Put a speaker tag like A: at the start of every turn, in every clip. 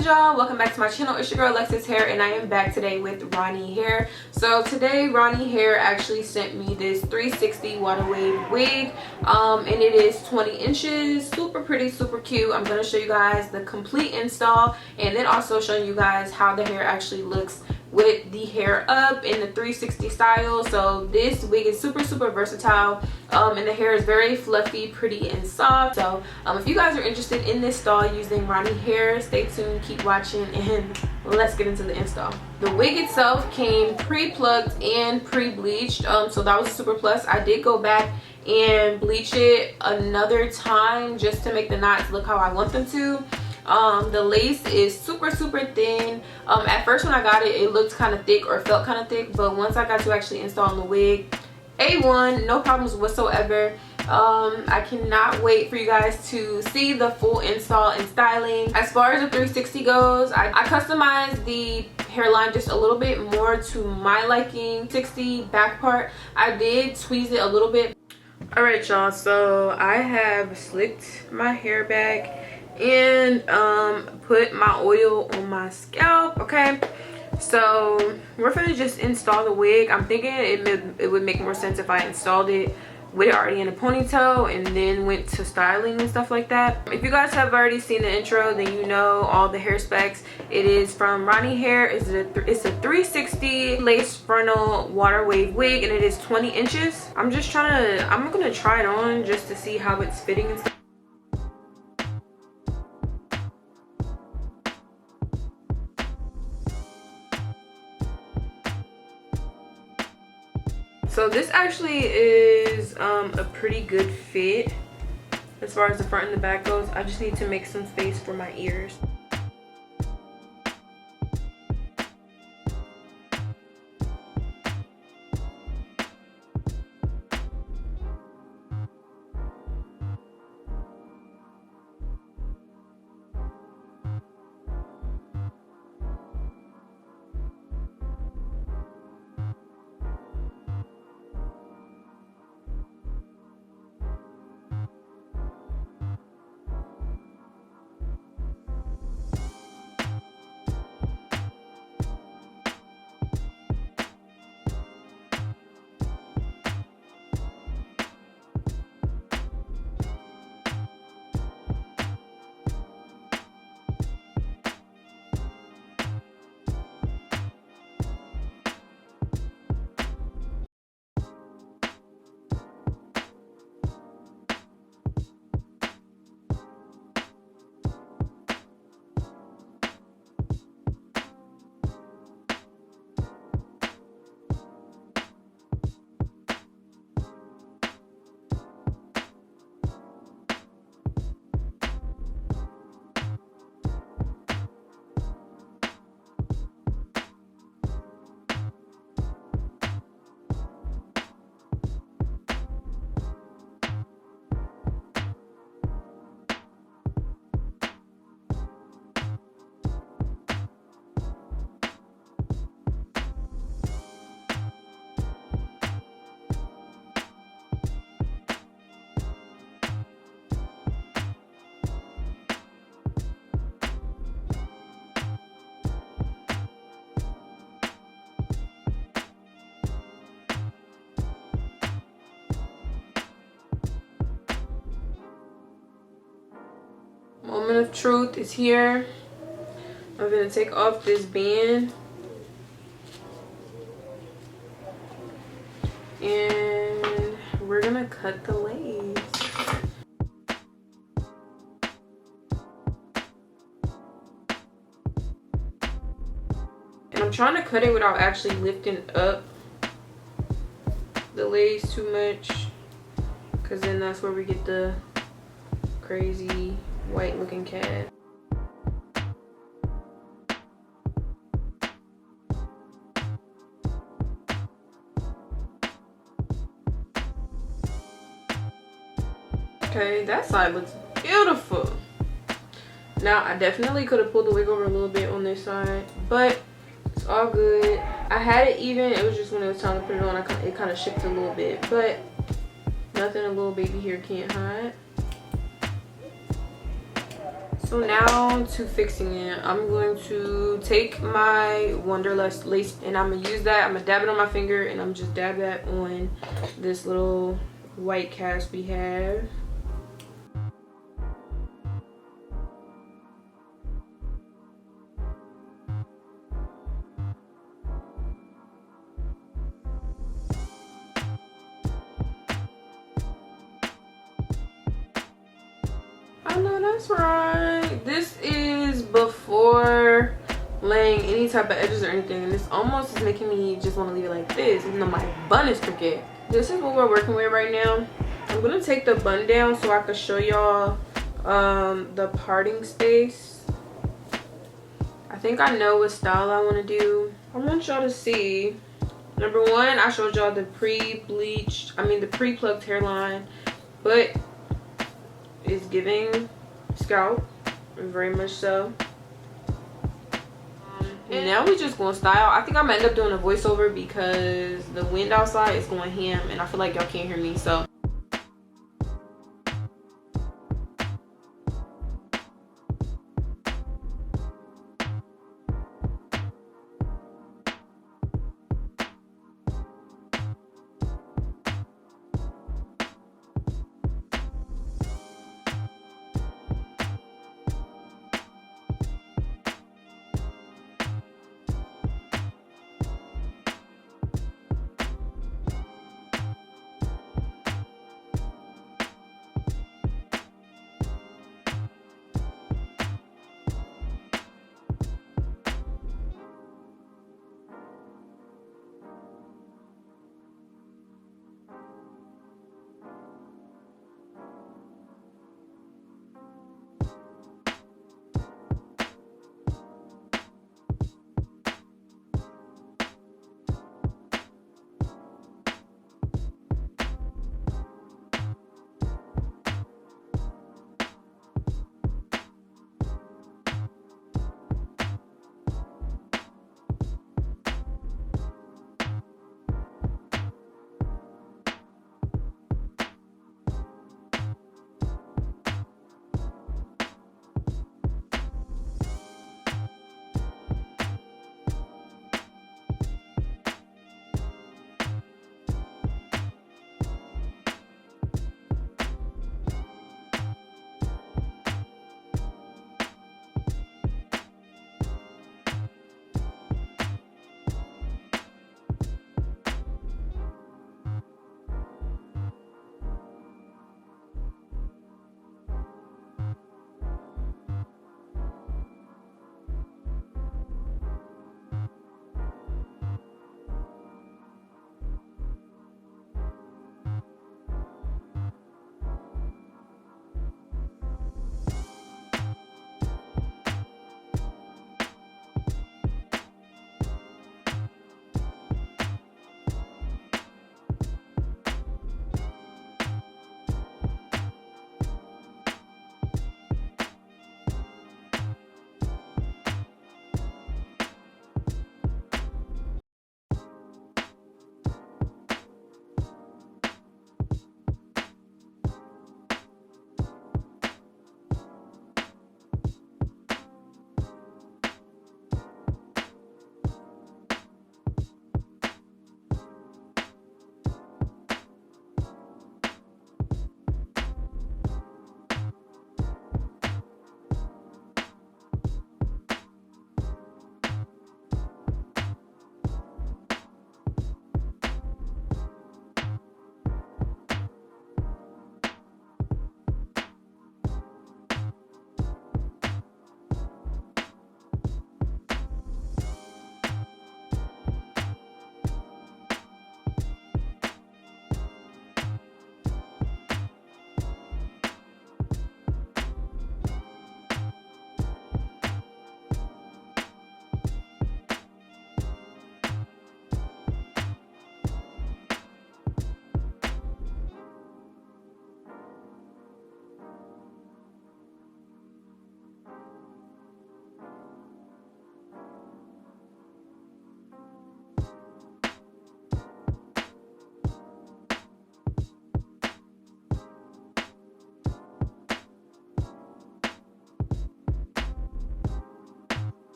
A: good, y'all? Welcome back to my channel. It's your girl Lace Hair, and I am back today with Ronniehair. So today Ronniehair actually sent me this 360 water wave wig, and it is 20 inches. Super pretty, super cute. I'm going to show you guys the complete install and then also show you guys how the hair actually looks with the hair up in the 360 style. So this wig is super versatile, and the hair is very fluffy, pretty, and soft. So if you guys are interested in this style using Ronniehair, stay tuned, keep watching, and let's get into the install. The wig itself came pre-plucked and pre-bleached, so that was a super plus. I did go back and bleach it another time just to make the knots look how I want them to. The lace is super thin. At first when I got it, it looked kind of thick or felt kind of thick, but once I got to actually install the wig, A1, no problems whatsoever. I cannot wait for you guys to see the full install and styling. As far as the 360 goes, I customized the hairline just a little bit more to my liking. 60 back part, I did tweeze it a little bit. All right, y'all, so I have slicked my hair back and put my oil on my scalp. Okay, so we're gonna just install the wig. I'm thinking it would make more sense if I installed it with it already in a ponytail and then went to styling and stuff like that. If you guys have already seen the intro, then you know all the hair specs. It is from Ronniehair. It's a 360 lace frontal water wave wig, and it is 20 inches. I'm gonna try it on just to see how it's fitting and stuff. So this actually is a pretty good fit as far as the front and the back goes. I just need to make some space for my ears. Moment of truth is here. I'm gonna take off this band and we're gonna cut the lace. And I'm trying to cut it without actually lifting up the lace too much, because then that's where we get the crazy white looking cat. Okay, that side looks beautiful. Now I definitely could have pulled the wig over a little bit on this side, but it's all good. I had it even, it was just when it was time to put it on, it kind of shifted a little bit, but nothing a little baby hair can't hide. So now to fixing it, I'm going to take my Wonderlust lace and I'm gonna use that. I'm gonna dab it on my finger and I'm just dab that on this little white cast we have. I know that's right. This is before laying any type of edges or anything, and this almost is making me just want to leave it like this, even though my bun is crooked. This is what we're working with right now. I'm gonna take the bun down so I can show y'all the parting space. I think I know what style I want to do. I want y'all to see. Number one, I showed y'all the pre-plucked hairline, but it's giving scalp, very much so. And now we just gonna style. I think I'm gonna end up doing a voiceover because the wind outside is going ham and I feel like y'all can't hear me, so.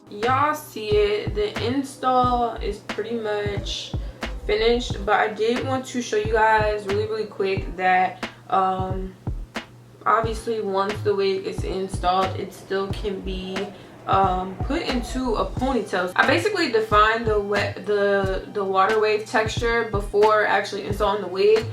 A: y'all see it, the install is pretty much finished, but I did want to show you guys really quick that obviously once the wig is installed, it still can be put into a ponytail. I basically defined the water wave texture before actually installing the wig,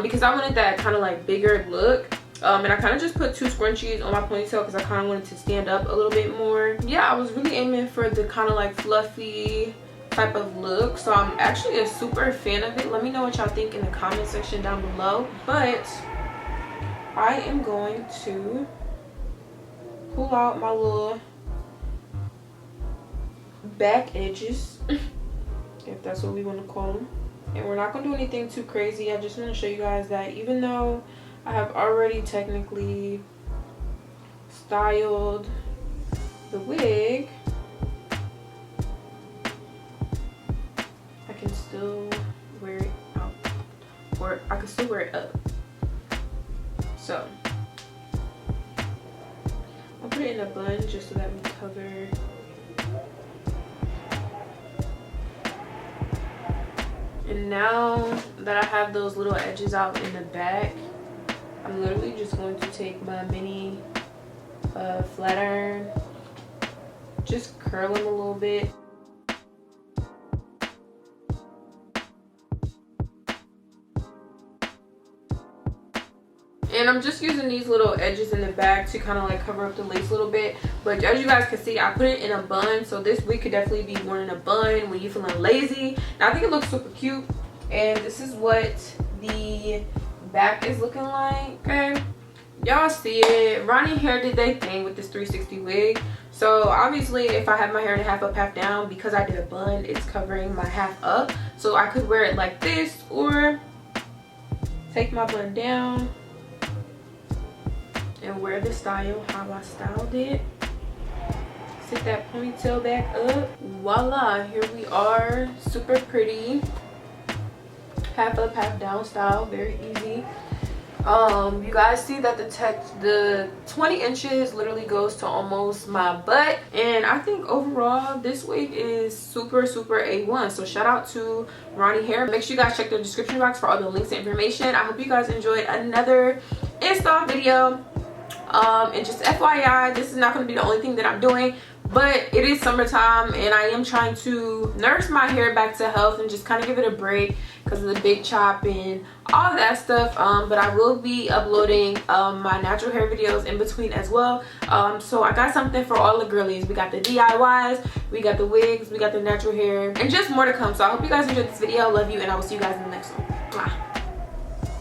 A: because I wanted that kind of like bigger look. And I kind of just put 2 scrunchies on my ponytail because I kind of wanted to stand up a little bit more. Yeah, I was really aiming for the kind of like fluffy type of look, so I'm actually a super fan of it. Let me know what y'all think in the comment section down below. But I am going to pull out my little back edges, if that's what we want to call them, and we're not going to do anything too crazy. I just want to show you guys that even though I have already technically styled the wig, I can still wear it out, or I can still wear it up. So I'll put it in a bun just so that we cover And now that I have those little edges out in the back, I'm literally just going to take my mini flat iron, just curl them a little bit. And I'm just using these little edges in the back to kind of like cover up the lace a little bit. But as you guys can see, I put it in a bun. So this wig could definitely be worn in a bun when you're feeling lazy. And I think it looks super cute. And this is what the back is looking like. Okay, y'all see it. Ronniehair did their thing with this 360 wig. So obviously if I have my hair in a half up, half down, because I did a bun, it's covering my half up. So I could wear it like this, or take my bun down and wear the style how I styled it. Sit that ponytail back up. Voila, here we are. Super pretty. Half up, half down style. Very easy. You guys see that the 20 inches literally goes to almost my butt, and I think overall this wig is super A1. So shout out to Ronniehair. Make sure you guys check the description box for all the links and information. I hope you guys enjoyed another install video. And just FYI, this is not going to be the only thing that I'm doing, but it is summertime and I am trying to nurse my hair back to health and just kind of give it a break because of the big chop and all that stuff. But I will be uploading my natural hair videos in between as well. So I got something for all the girlies. We got the DIYs, we got the wigs, we got the natural hair, and just more to come. So I hope you guys enjoyed this video. Love you, and I will see you guys in the next one. Mwah.